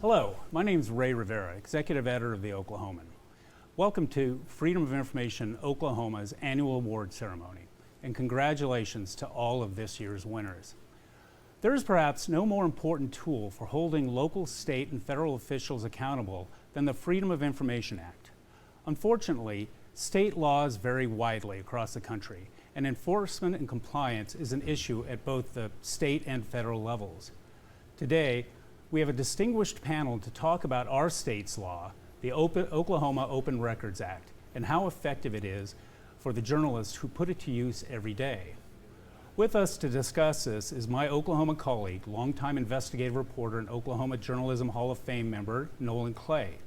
Hello, my name is Rivera, Executive Editor of the Oklahoman. Welcome to Freedom of Information Oklahoma's annual award ceremony, and congratulations to all of this year's winners. There is perhaps no more important tool for holding local, state, and federal officials accountable than the Freedom of Information Act. Unfortunately, state laws vary widely across the country, and enforcement and compliance is an issue at both the state and federal levels. Today, we have a distinguished panel to talk about our state's law, the Oklahoma Open Records Act, and how effective it is for the journalists who put it to use every day. With us to discuss this is my Oklahoma colleague, longtime investigative reporter and Oklahoma Journalism Hall of Fame member, Nolan Clay.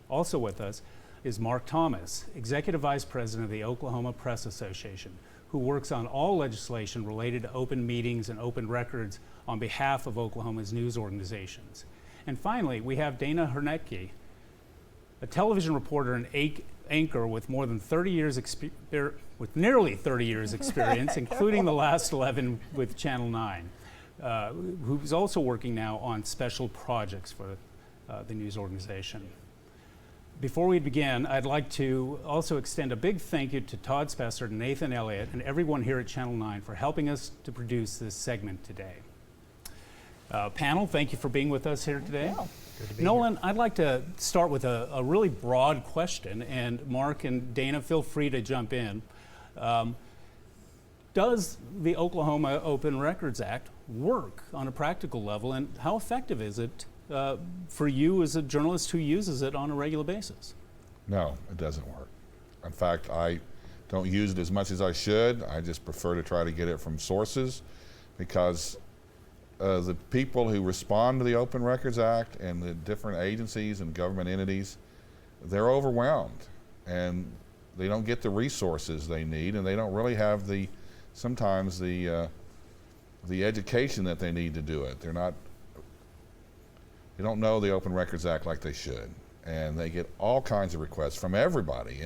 Also with us is Mark Thomas, Executive Vice President of the Oklahoma Press Association, who works on all legislation related to open meetings and open records on behalf of Oklahoma's news organizations. And finally, we have Dana Herneke, a television reporter and anchor with more than 30 years with nearly 30 years experience, including the last 11 with Channel 9, who's also working now on special projects for the news organization. Before we begin, I'd like to also extend a big thank you to Todd Spessard, Nathan Elliott, and everyone here at Channel 9 for helping us to produce this segment today. Panel, thank you for being with us here today. Yeah. Nolan, I'd like to start with a really broad question, and Mark and Dana, feel free to jump in. Does the Oklahoma Open Records Act work on a practical level, and how effective is it for you as a journalist who uses it on a regular basis? No, it doesn't work. In fact, I don't use it as much as I should. I just prefer to try to get it from sources, because the people who respond to the Open Records Act and the different agencies and government entities, they're overwhelmed, and they don't get the resources they need, and they don't really have sometimes the education that they need to do it. They don't know the Open Records Act like they should, and they get all kinds of requests from everybody.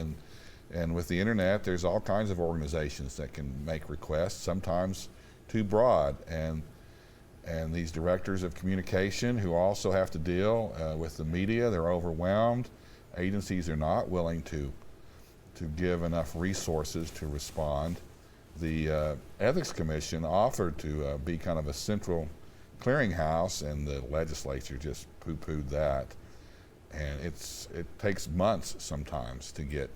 And with the internet, there's all kinds of organizations that can make requests, sometimes too broad. And these directors of communication who also have to deal with the media, they're overwhelmed. Agencies are not willing to give enough resources to respond. The Ethics Commission offered to be kind of a central clearinghouse, and the legislature just poo-pooed that. And it takes months sometimes to get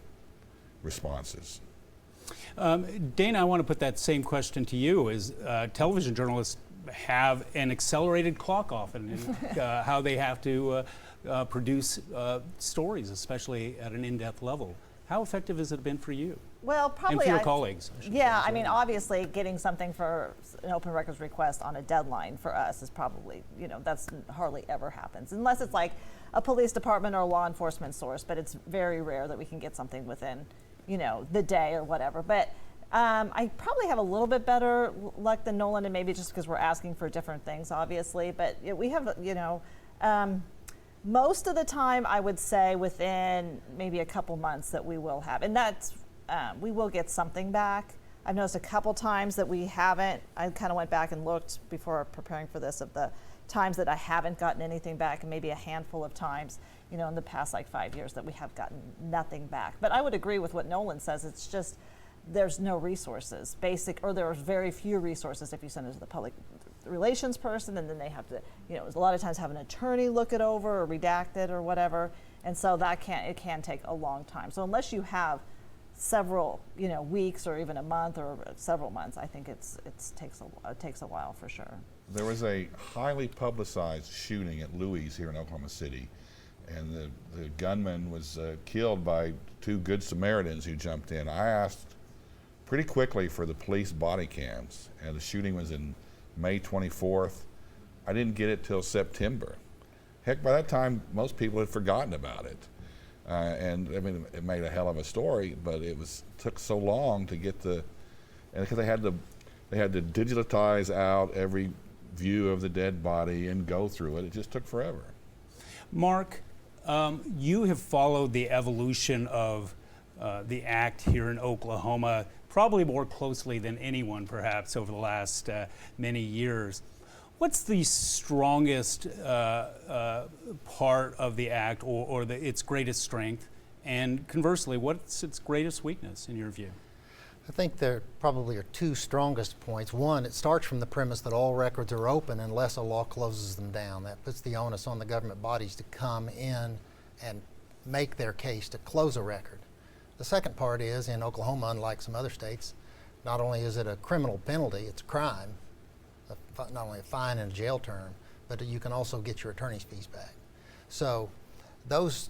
responses. Dana, I want to put that same question to you. Is television journalists have an accelerated clock often in how they have to produce stories, especially at an in-depth level. How effective has it been for you? Well, probably. And for your colleagues. Yeah, I mean, obviously getting something for an open records request on a deadline for us is probably, that's hardly ever happens. Unless it's like a police department or a law enforcement source, but it's very rare that we can get something within, the day or whatever. But I probably have a little bit better luck than Nolan, and maybe just because we're asking for different things, obviously. But we have, most of the time, I would say within maybe a couple months that we will have, and that's we will get something back. I've noticed a couple times that we haven't. I kind of went back and looked before preparing for this of the times that I haven't gotten anything back, and maybe a handful of times, in the past 5 years that we have gotten nothing back. But I would agree with what Nolan says. It's just there's no resources, or there are very few resources if you send it to the public relations person, and then they have to, a lot of times have an attorney look it over or redact it or whatever, and so it can take a long time. So unless you have several, weeks or even a month or several months, I think it takes a while for sure. There was a highly publicized shooting at Louis here in Oklahoma City, and the gunman was killed by two good Samaritans who jumped in. I asked pretty quickly for the police body cams, and the shooting was in May 24th. I didn't get it till September. Heck, by that time, most people had forgotten about it. And I mean, it made a hell of a story, but took so long to get and because they had to digitize out every view of the dead body and go through it. It just took forever. Mark, you have followed the evolution of the act here in Oklahoma probably more closely than anyone perhaps over the last many years. What's the strongest part of the act, or its greatest strength? And conversely, what's its greatest weakness in your view? I think there probably are two strongest points. One, it starts from the premise that all records are open unless a law closes them down. That puts the onus on the government bodies to come in and make their case to close a record. The second part is, in Oklahoma, unlike some other states, not only is it a criminal penalty, it's a crime, not only a fine and a jail term, but you can also get your attorney's fees back. So those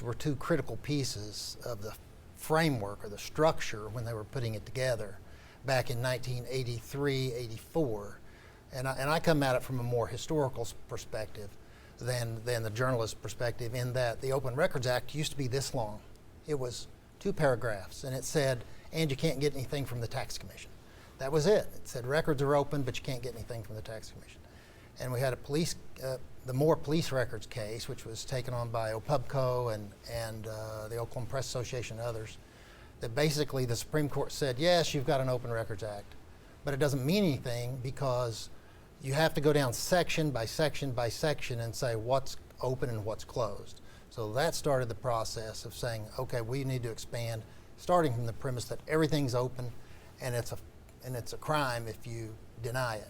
were two critical pieces of the framework or the structure when they were putting it together back in 1983, 84. And I come at it from a more historical perspective than the journalist perspective, in that the Open Records Act used to be this long. It was 2 paragraphs, and it said, and you can't get anything from the tax commission. That was it. It said records are open, but you can't get anything from the tax commission. And we had the Moore Police Records case, which was taken on by OPUBCO and the Oklahoma Press Association and others, that basically the Supreme Court said, yes, you've got an Open Records Act, but it doesn't mean anything because you have to go down section by section by section and say what's open and what's closed. So that started the process of saying, okay, we need to expand, starting from the premise that everything's open and it's a crime if you deny it.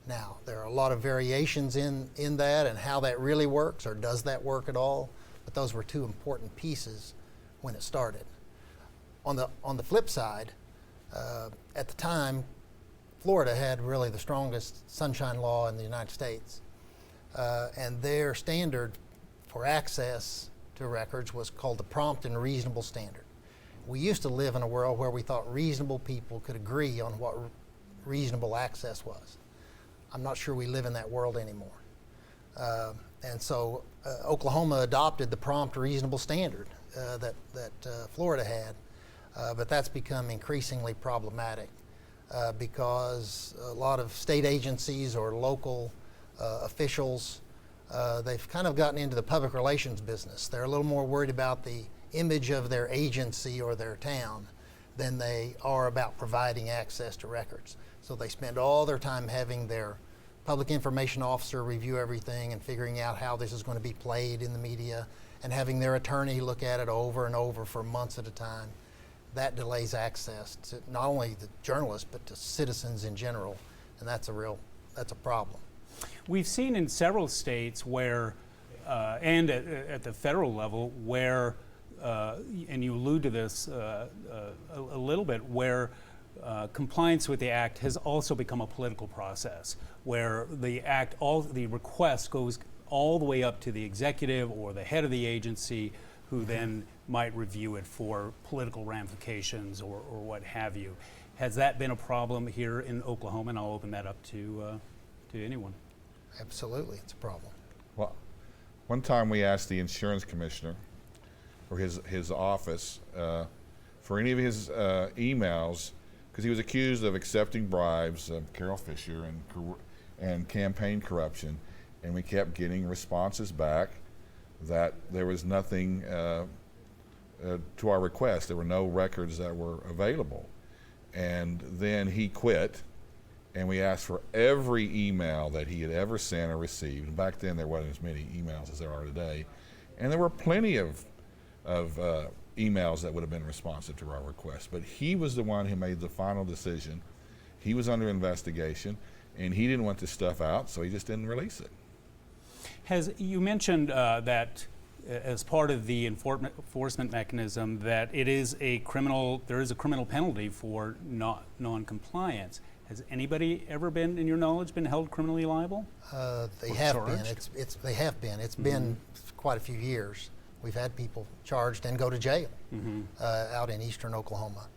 Now, there are a lot of variations in that and how that really works, or does that work at all, but those were two important pieces when it started. On the flip side, at the time, Florida had really the strongest sunshine law in the United States, and their standard for access to records was called the prompt and reasonable standard. We used to live in a world where we thought reasonable people could agree on what reasonable access was. I'm not sure we live in that world anymore. And so Oklahoma adopted the prompt reasonable standard that Florida had, but that's become increasingly problematic because a lot of state agencies or local officials, they've kind of gotten into the public relations business. They're a little more worried about the image of their agency or their town than they are about providing access to records. So they spend all their time having their public information officer review everything and figuring out how this is going to be played in the media, and having their attorney look at it over and over for months at a time. That delays access to not only the journalists but to citizens in general, and that's a problem. We've seen in several states where, and at the federal level, where, and you allude to this a little bit, where compliance with the act has also become a political process, where the request goes all the way up to the executive or the head of the agency, who then might review it for political ramifications or what have you. Has that been a problem here in Oklahoma? And I'll open that up to anyone. Absolutely, it's a problem. Well, one time we asked the insurance commissioner or his office for any of his emails, because he was accused of accepting bribes of Carol Fisher and campaign corruption, and we kept getting responses back that there was nothing to our request. There were no records that were available. And then he quit, and we asked for every email that he had ever sent or received. And back then there wasn't as many emails as there are today, and there were plenty of emails that would have been responsive to our request. But he was the one who made the final decision. He was under investigation, and he didn't want this stuff out, so he just didn't release it. You mentioned that as part of the enforcement mechanism that there is a criminal penalty for non-compliance. Has anybody ever been, in your knowledge, been held criminally liable? They have been. They have been. It's been quite a few years. We've had people charged and go to jail out in eastern Oklahoma.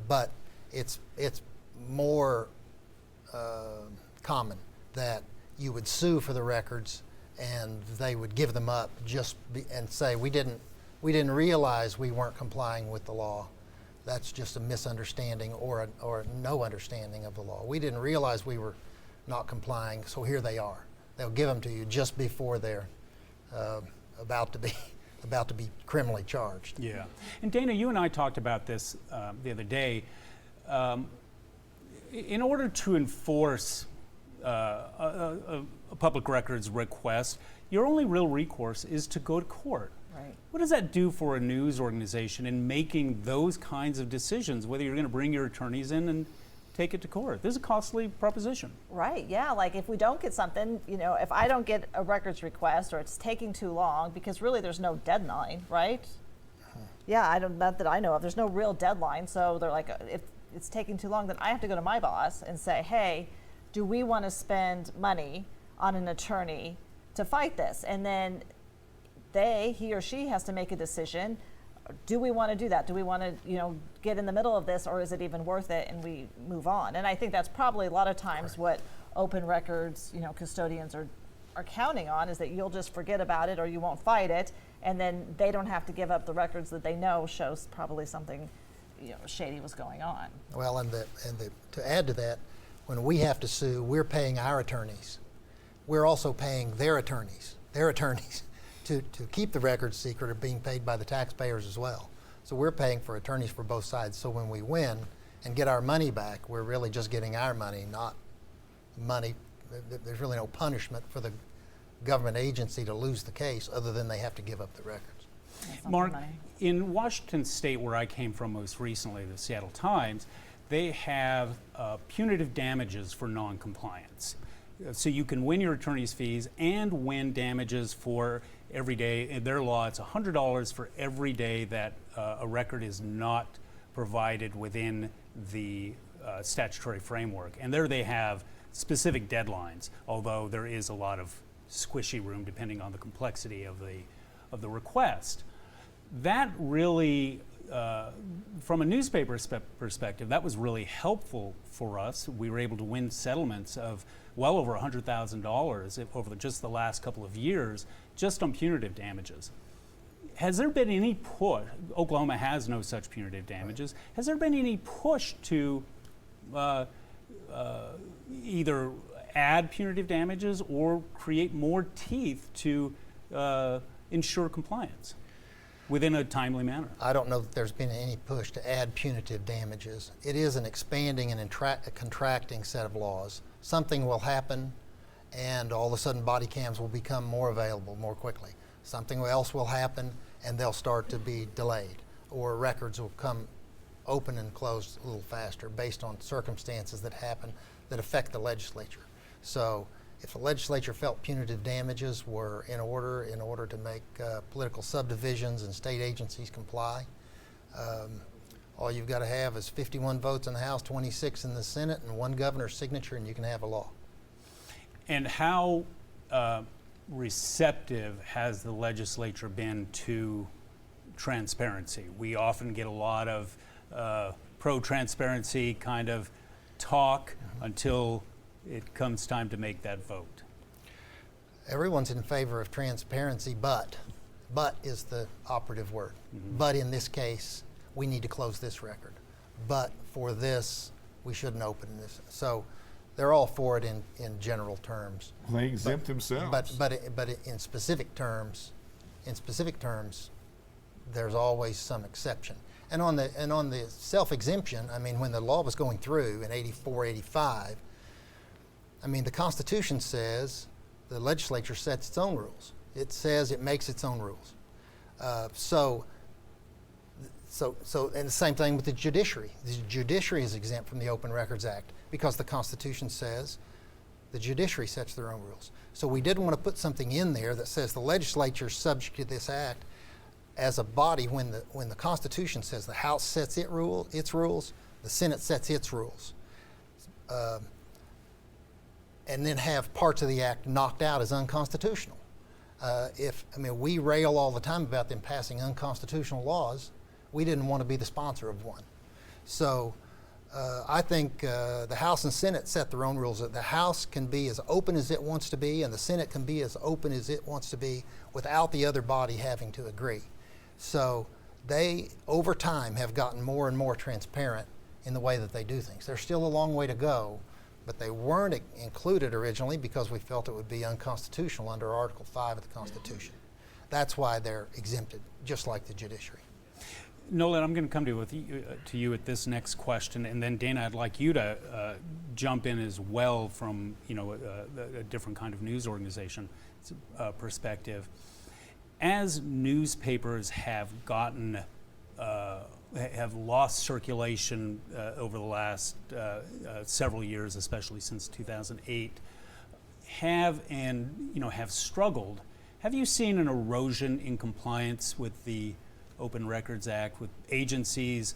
But it's more common that you would sue for the records and they would give them up and say, we didn't realize we weren't complying with the law. That's just a misunderstanding or no understanding of the law. We didn't realize we were not complying, so here they are. They'll give them to you just before they're about to be criminally charged. Yeah. And Dana, you and I talked about this the other day. In order to enforce a public records request, your only real recourse is to go to court. Right. What does that do for a news organization in making those kinds of decisions, whether you're going to bring your attorneys in and take it to court? This is a costly proposition. Right, yeah, like if we don't get something, if I don't get a records request or it's taking too long, because really there's no deadline, right? Yeah, not that I know of, there's no real deadline, so they're like, if it's taking too long, then I have to go to my boss and say, hey, do we want to spend money on an attorney to fight this? And then he or she has to make a decision. Do we want to do that? Do we want to, get in the middle of this, or is it even worth it? And we move on. And I think that's probably a lot of times what open records, custodians are counting on, is that you'll just forget about it or you won't fight it, and then they don't have to give up the records that they know shows probably something, shady was going on. Well, to add to that, when we have to sue, we're paying our attorneys. We're also paying their attorneys. To keep the records secret are being paid by the taxpayers as well. So we're paying for attorneys for both sides. So when we win and get our money back, we're really just getting our money, not money. There's really no punishment for the government agency to lose the case other than they have to give up the records. Mark, in Washington State, where I came from most recently, the Seattle Times, they have punitive damages for noncompliance. So you can win your attorney's fees and win damages for every day. In their law, it's $100 for every day that a record is not provided within the statutory framework. And there they have specific deadlines, although there is a lot of squishy room depending on the complexity of the request. That really, from a newspaper perspective, that was really helpful for us. We were able to win settlements of well over $100,000 over just the last couple of years, just on punitive damages. Has there been any push? Oklahoma has no such punitive damages. Has there been any push to either add punitive damages or create more teeth to ensure compliance within a timely manner? I don't know that there's been any push to add punitive damages. It is an expanding and contracting set of laws. Something will happen and all of a sudden body cams will become more available more quickly. Something else will happen and they'll start to be delayed, or records will come open and closed a little faster based on circumstances that happen that affect the legislature. So if the legislature felt punitive damages were in order to make political subdivisions and state agencies comply, all you've got to have is 51 votes in the House, 26 in the Senate, and one governor's signature, and you can have a law. And how receptive has the legislature been to transparency? We often get a lot of pro-transparency kind of talk until it comes time to make that vote. Everyone's in favor of transparency, but is the operative word. Mm-hmm. But in this case, we need to close this record. But for this, we shouldn't open this. So they're all for it in general terms. They exempt themselves. But in specific terms, there's always some exception. And on the self-exemption, I mean, when the law was going through in 84, 85, I mean, the Constitution says the legislature sets its own rules. It says it makes its own rules. So, and the same thing with the judiciary. The judiciary is exempt from the Open Records Act because the Constitution says the judiciary sets their own rules. So we didn't want to put something in there that says the legislature is subject to this act as a body when the Constitution says the House sets its rules, the Senate sets its rules. And then have parts of the act knocked out as unconstitutional. We rail all the time about them passing unconstitutional laws. We didn't want to be the sponsor of one. So I think the House and Senate set their own rules. The House can be as open as it wants to be, and the Senate can be as open as it wants to be without the other body having to agree. So they, over time, have gotten more and more transparent in the way that they do things. There's still a long way to go, but they weren't included originally because we felt it would be unconstitutional under Article 5 of the Constitution. That's why they're exempted, just like the judiciary. Nolan, I'm going to come to you at this next question, and then Dana, I'd like you to jump in as well from a different kind of news organization perspective. As newspapers have gotten have lost circulation over the last several years, especially since 2008, have struggled. Have you seen an erosion in compliance with the Open Records Act, with agencies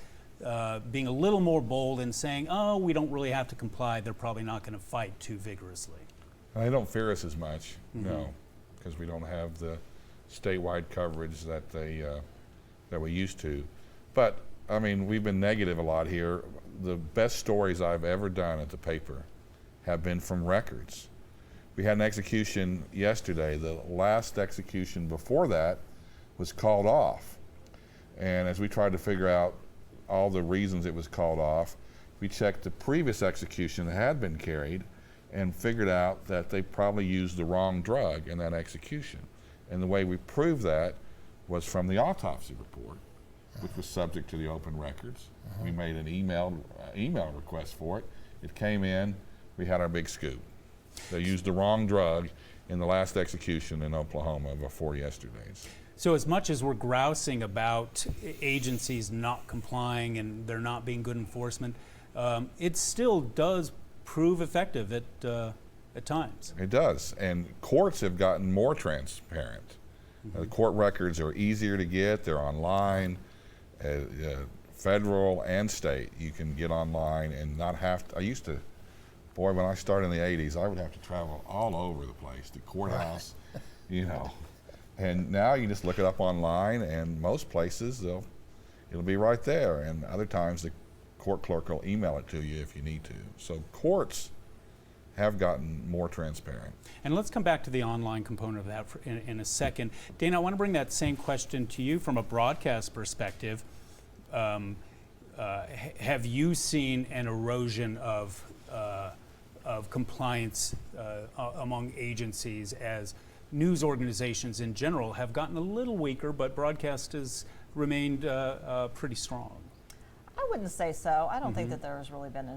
being a little more bold and saying, oh, we don't really have to comply, they're probably not going to fight too vigorously? They don't fear us as much, no, because we don't have the statewide coverage that that we used to. But I mean, we've been negative a lot here. The best stories I've ever done at the paper have been from records. We had an execution yesterday. The last execution before that was called off. And as we tried to figure out all the reasons it was called off, we checked the previous execution that had been carried and figured out that they probably used the wrong drug in that execution. And the way we proved that was from the autopsy report, which was subject to the open records. We made an email request for it. It came in, we had our big scoop. They used the wrong drug in the last execution in Oklahoma before yesterday's. So as much as we're grousing about agencies not complying and there not being good enforcement, it still does prove effective at times. It does, and courts have gotten more transparent. The court records are easier to get, they're online, federal and state. You can get online and not have to, when I started in the 80s, I would have to travel all over the place, the courthouse, And now you just look it up online, and most places it'll be right there. And other times the court clerk will email it to you if you need to. So courts have gotten more transparent. And let's come back to the online component of that in a second. Dana, I want to bring that same question to you from a broadcast perspective. Have you seen an erosion of compliance among agencies as news organizations in general have gotten a little weaker, but broadcast has remained pretty strong? I wouldn't say so. I don't think that there has really been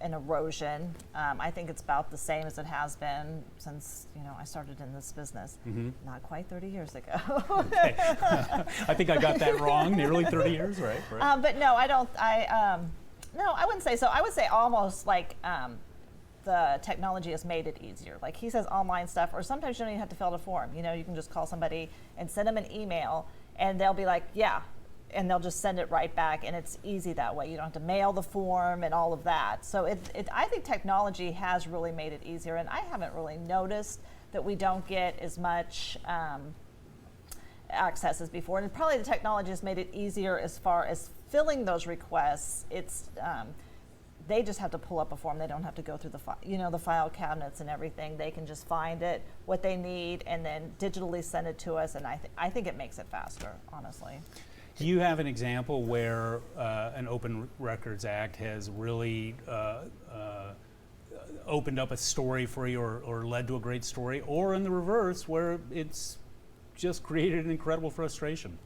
an erosion. I think it's about the same as it has been since I started in this business, not quite 30 years ago. Okay. I think I got that wrong. Nearly 30 years, right? But no, I don't. No, I wouldn't say so. I would say almost like the technology has made it easier. Like he says, online stuff, or sometimes you don't even have to fill out a form. You can just call somebody and send them an email, and they'll be like, yeah. And they'll just send it right back, and it's easy that way. You don't have to mail the form and all of that. So I think technology has really made it easier, and I haven't really noticed that we don't get as much access as before. And probably the technology has made it easier as far as filling those requests. It's they just have to pull up a form. They don't have to go through the file cabinets and everything. They can just find it, what they need, and then digitally send it to us. And I think it makes it faster, honestly. Do you have an example where an Open Records Act has really opened up a story for you or led to a great story, or in the reverse, where it's just created an incredible frustration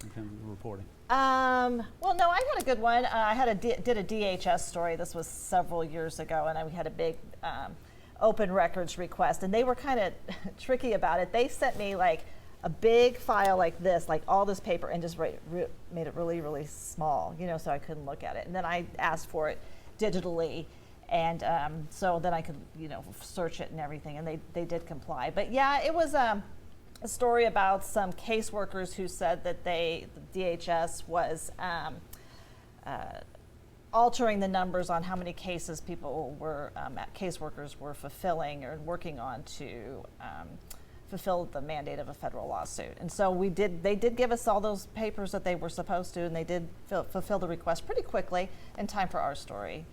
in terms of reporting? Well, no, I had a good one. I did a DHS story. This was several years ago, and we had a big open records request, and they were kind of tricky about it. They sent me like a big file like this, like all this paper, and just made it really, really small, so I couldn't look at it. And then I asked for it digitally, and so then I could, search it and everything, and they did comply. But yeah, it was a story about some caseworkers who said that the DHS was altering the numbers on how many cases people were, caseworkers were fulfilling or working on to fulfill the mandate of a federal lawsuit. And so they did give us all those papers that they were supposed to, and they did fulfill the request pretty quickly in time for our story.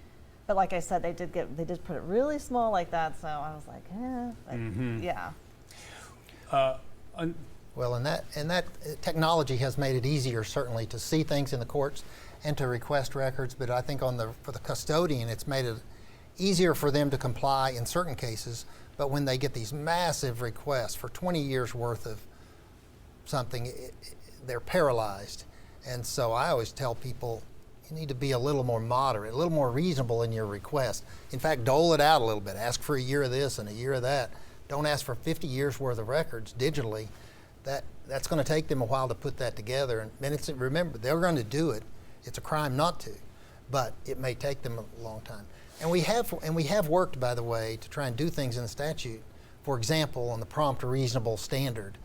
But like I said, they did put it really small like that, so I was like, yeah. Well, and that technology has made it easier, certainly, to see things in the courts and to request records. But I think for the custodian, it's made it easier for them to comply in certain cases. But when they get these massive requests for 20 years worth of something, they're paralyzed. And so I always tell people, you need to be a little more moderate, a little more reasonable in your request. In fact, dole it out a little bit. Ask for a year of this and a year of that. Don't ask for 50 years worth of records digitally. That's going to take them a while to put that together. And remember, they're going to do it. It's a crime not to, but it may take them a long time. And we have worked, by the way, to try and do things in the statute. For example, on the prompt or reasonable standard,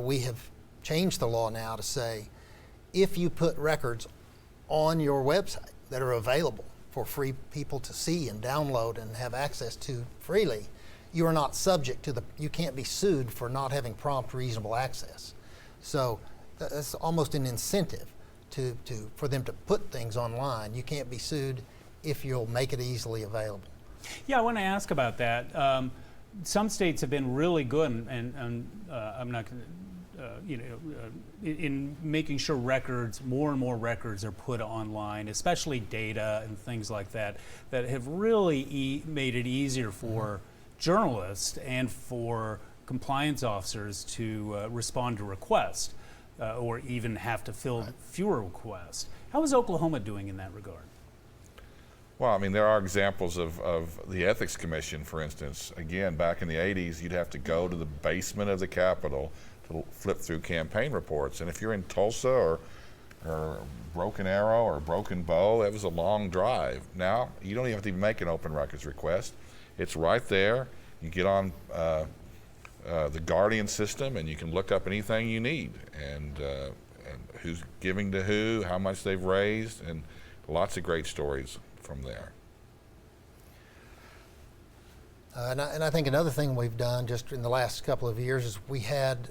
we have changed the law now to say, if you put records on your website that are available for free people to see and download and have access to freely, you are not subject to you can't be sued for not having prompt reasonable access. So that's almost an incentive for them to put things online. You can't be sued if you'll make it easily available. Yeah, I want to ask about that. Some states have been really good, and I'm not going to, in making sure more and more records are put online, especially data and things like that, that have really made it easier for journalists and for compliance officers to respond to requests, or even have to fill fewer requests. How is Oklahoma doing in that regard? Well, I mean, there are examples of the Ethics Commission, for instance. Again, back in the 80s, you'd have to go to the basement of the Capitol to flip through campaign reports. And if you're in Tulsa or Broken Arrow or Broken Bow, that was a long drive. Now, you don't even have to make an open records request. It's right there. You get on the Guardian system and you can look up anything you need, and who's giving to who, how much they've raised, and lots of great stories from there. And I think another thing we've done just in the last couple of years is we had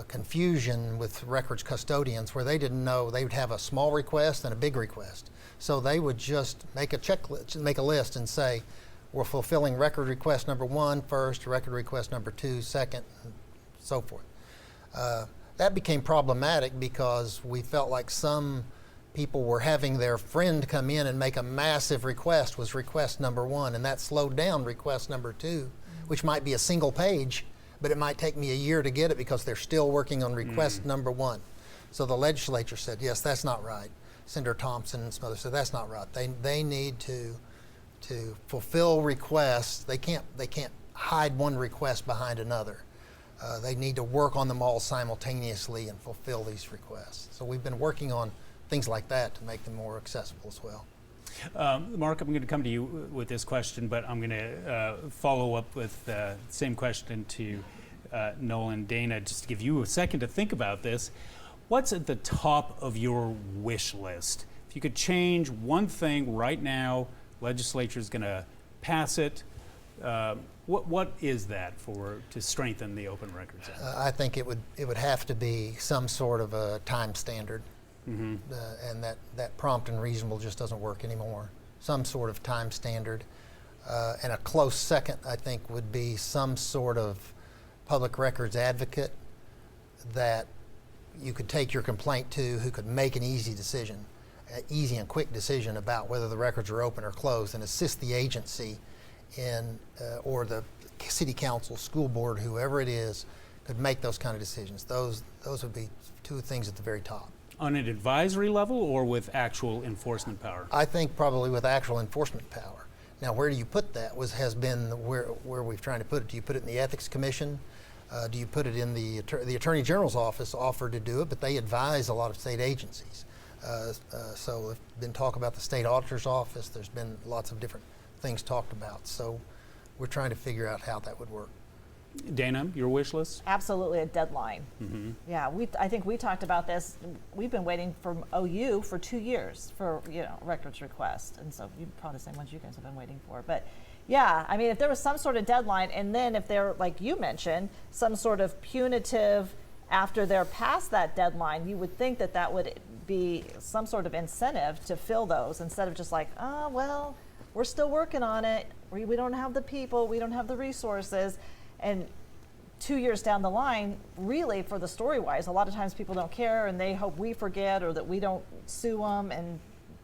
confusion with records custodians where they didn't know they would have a small request and a big request. So they would just make a checklist, make a list and say, we're fulfilling record request number 1 first, record request number 2 second, and so forth. That became problematic because we felt like some people were having their friend come in and make a massive request, was request number 1, and that slowed down request number 2, which might be a single page, but it might take me a year to get it because they're still working on request number 1. So the legislature said, yes, that's not right. Senator Thompson and some others said, that's not right. They need to fulfill requests. They can't hide one request behind another. They need to work on them all simultaneously and fulfill these requests. So we've been working on things like that to make them more accessible as well. Mark, I'm going to come to you with this question, but I'm going to follow up with the same question to Nolan, Dana, just to give you a second to think about this. What's at the top of your wish list? If you could change one thing right now, legislature is going to pass it. What is that to strengthen the Open Records Act? I think it would have to be some sort of a time standard. Mm-hmm. And that prompt and reasonable just doesn't work anymore. Some sort of time standard. And a close second, I think, would be some sort of public records advocate that you could take your complaint to, who could make an easy decision, easy and quick decision about whether the records are open or closed, and assist the agency in, or the city council, school board, whoever it is, could make those kind of decisions. Those would be two things at the very top. On an advisory level or with actual enforcement power? I think probably with actual enforcement power. Now, where do you put that has been where we've tried to put it. Do you put it in the Ethics Commission? Do you put it in the Attorney General's office offered to do it, but they advise a lot of state agencies. So there's been talk about the State Auditor's Office. There's been lots of different things talked about. So we're trying to figure out how that would work. Dana, your wish list? Absolutely a deadline. Mm-hmm. Yeah, I think we talked about this. We've been waiting for OU for 2 years for records request, and so probably the same ones you guys have been waiting for. But yeah, I mean, if there was some sort of deadline, and then if there, like you mentioned, some sort of punitive after they're past that deadline, you would think that would be some sort of incentive to fill those instead of just like, oh well, we're still working on it. We don't have the people, we don't have the resources. And 2 years down the line, really, for the story-wise, a lot of times people don't care and they hope we forget or that we don't sue them, and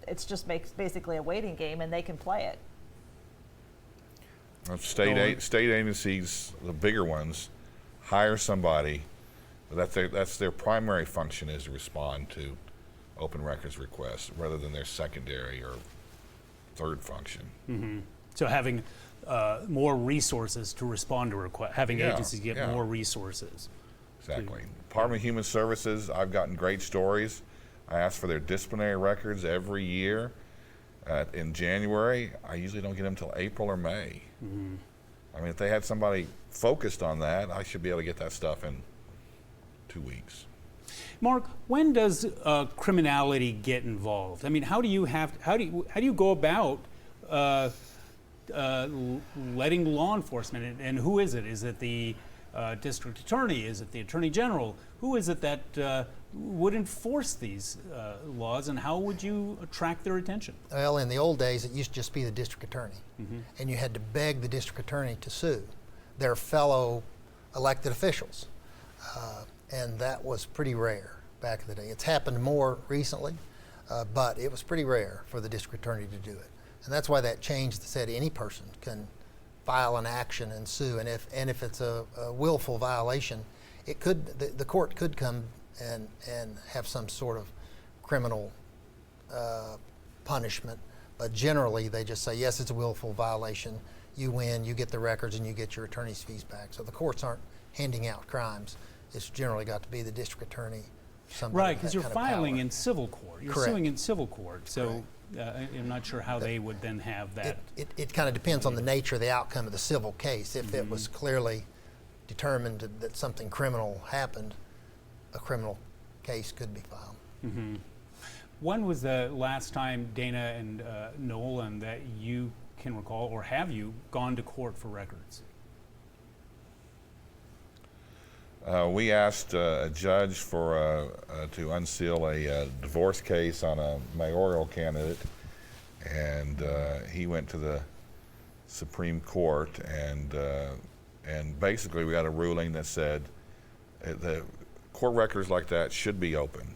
it's just basically a waiting game, and they can play it. State agencies, the bigger ones, hire somebody. That's their primary function, is to respond to open records requests rather than their secondary or third function. So having more resources to respond to requests, having Yeah, agencies get yeah. more resources. Exactly. Department of Human Services, I've gotten great stories. I ask for their disciplinary records every year. In January, I usually don't get them until April or May. I mean, if they had somebody focused on that, I should be able to get that stuff in 2 weeks. Mark, when does criminality get involved? I mean, how do you go about letting law enforcement, and who is it? Is it the district attorney? Is it the attorney general? Who is it that would enforce these laws, and how would you attract their attention? Well, in the old days, it used to just be the district attorney, and you had to beg the district attorney to sue their fellow elected officials, and that was pretty rare back in the day. It's happened more recently, but it was pretty rare for the district attorney to do it, and that's why that changed. That said any person can file an action and sue, and if it's a willful violation, it could the court could come and have some sort of criminal punishment, but generally they just say, yes, it's a willful violation, you win, you get the records, and you get your attorney's fees back. So the courts aren't handing out crimes. It's generally got to be the district attorney. Right, because you're filing in civil court. You're Correct. suing in civil court, so I'm not sure how they would then have that. It kind of depends on the nature of the outcome of the civil case. If it was clearly determined that something criminal happened, a criminal case could be filed. When was the last time, Dana and Nolan, that you can recall, or have you gone to court for records? We asked a judge to unseal a divorce case on a mayoral candidate, and he went to the Supreme Court, and basically we got a ruling that said the court records like that should be open,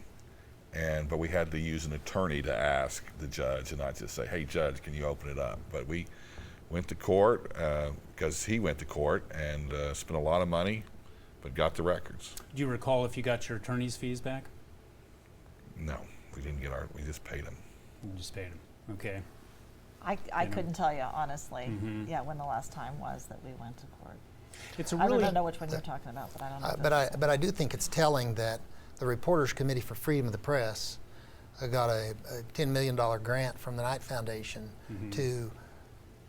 but we had to use an attorney to ask the judge and not just say, hey judge, can you open it up? But we went to court because he went to court and spent a lot of money, but got the records. Do you recall if you got your attorney's fees back? No, we didn't get we just paid them. You just paid them. Okay. I couldn't tell you honestly. Yeah, when the last time was that we went to court. It's a I really don't know which one you're talking about, but I don't know. But I do think it's telling that the Reporters Committee for Freedom of the Press got a $10 million grant from the Knight Foundation to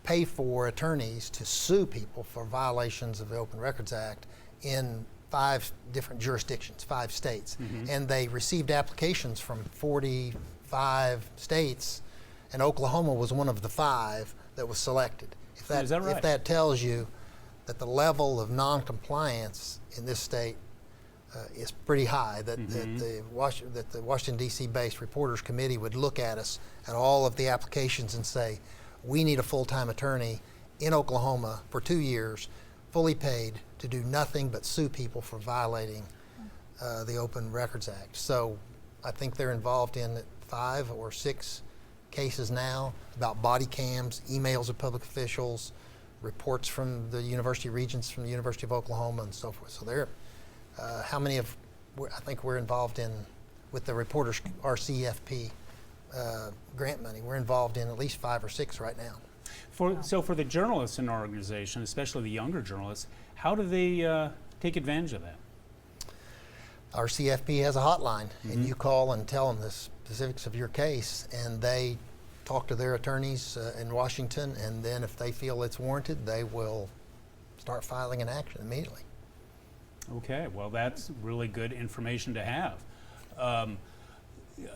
pay for attorneys to sue people for violations of the Open Records Act in 5 different jurisdictions, 5 states. And they received applications from 45 states, and Oklahoma was one of the 5 that was selected. Is that right? If that tells you that the level of non-compliance in this state is pretty high, that the Washington, D.C. based Reporters Committee would look at us, at all of the applications, and say, we need a full-time attorney in Oklahoma for 2 years, fully paid, to do nothing but sue people for violating the Open Records Act. So I think they're involved in 5 or 6 cases now about body cams, emails of public officials, reports from the university regents from the University of Oklahoma, and so forth. So they're, how many of, I think we're involved in, with the Reporters RCFP grant money, we're involved in at least 5 or 6 right now. So for the journalists in our organization, especially the younger journalists, how do they take advantage of that? Our CFP has a hotline, and you call and tell them the specifics of your case, and they talk to their attorneys in Washington, and then if they feel it's warranted, they will start filing an action immediately. Okay, well, that's really good information to have.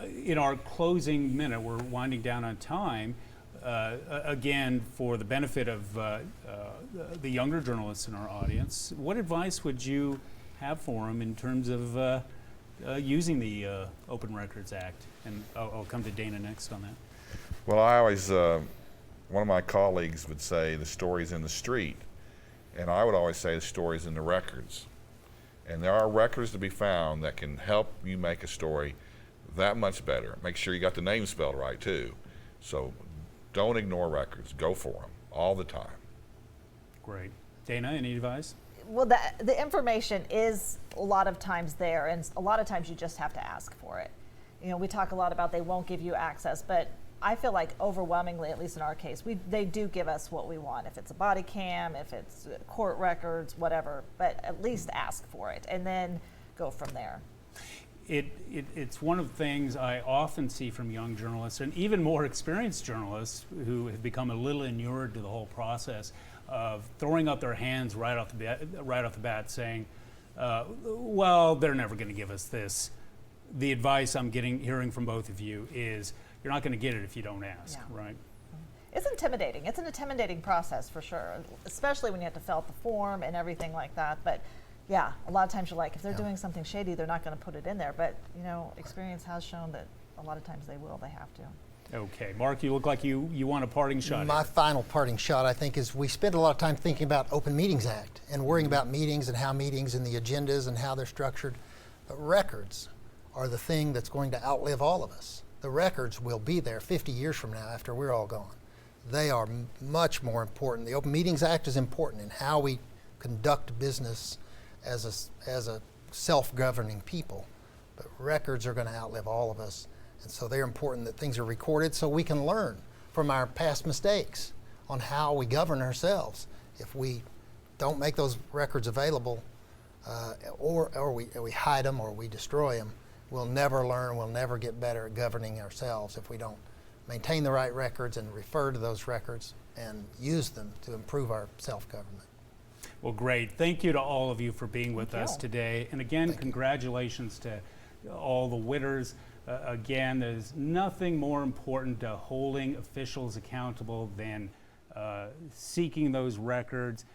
In our closing minute, we're winding down on time. Again, for the benefit of the younger journalists in our audience, what advice would you have for them in terms of using the Open Records Act? And I'll come to Dana next on that. Well, I always, one of my colleagues would say the story's in the street, and I would always say the story's in the records. And there are records to be found that can help you make a story that much better. Make sure you got the name spelled right too. So don't ignore records. Go for them all the time. Great. Dana, any advice? Well, the information is a lot of times there, and a lot of times you just have to ask for it. we talk a lot about they won't give you access, but I feel like overwhelmingly, at least in our case, they do give us what we want. If it's a body cam, if it's court records, whatever, but at least ask for it and then go from there. It's one of the things I often see from young journalists and even more experienced journalists who have become a little inured to the whole process of throwing up their hands right off the bat saying, well, they're never going to give us this. The advice I'm hearing from both of you is you're not going to get it if you don't ask, right? It's intimidating. It's an intimidating process for sure, especially when you have to fill out the form and everything like that. But yeah, a lot of times you're like, if they're doing something shady, they're not going to put it in there. But experience has shown that a lot of times they will. They have to. Okay, Mark, you look like you want a parting shot. My final parting shot, I think, is we spend a lot of time thinking about Open Meetings Act and worrying about meetings and how meetings and the agendas and how they're structured. But records are the thing that's going to outlive all of us. The records will be there 50 years from now after we're all gone. They are much more important. The Open Meetings Act is important in how we conduct business as a self-governing people. But records are going to outlive all of us. And so they're important that things are recorded so we can learn from our past mistakes on how we govern ourselves. If we don't make those records available or we hide them or we destroy them, we'll never learn, we'll never get better at governing ourselves if we don't maintain the right records and refer to those records and use them to improve our self-government. Well, great. Thank you to all of you for being with us today. And again, congratulations to all the winners. Again, there's nothing more important to holding officials accountable than seeking those records,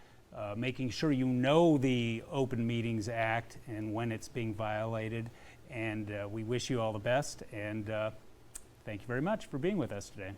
making sure you know the Open Meetings Act and when it's being violated. And we wish you all the best. And thank you very much for being with us today.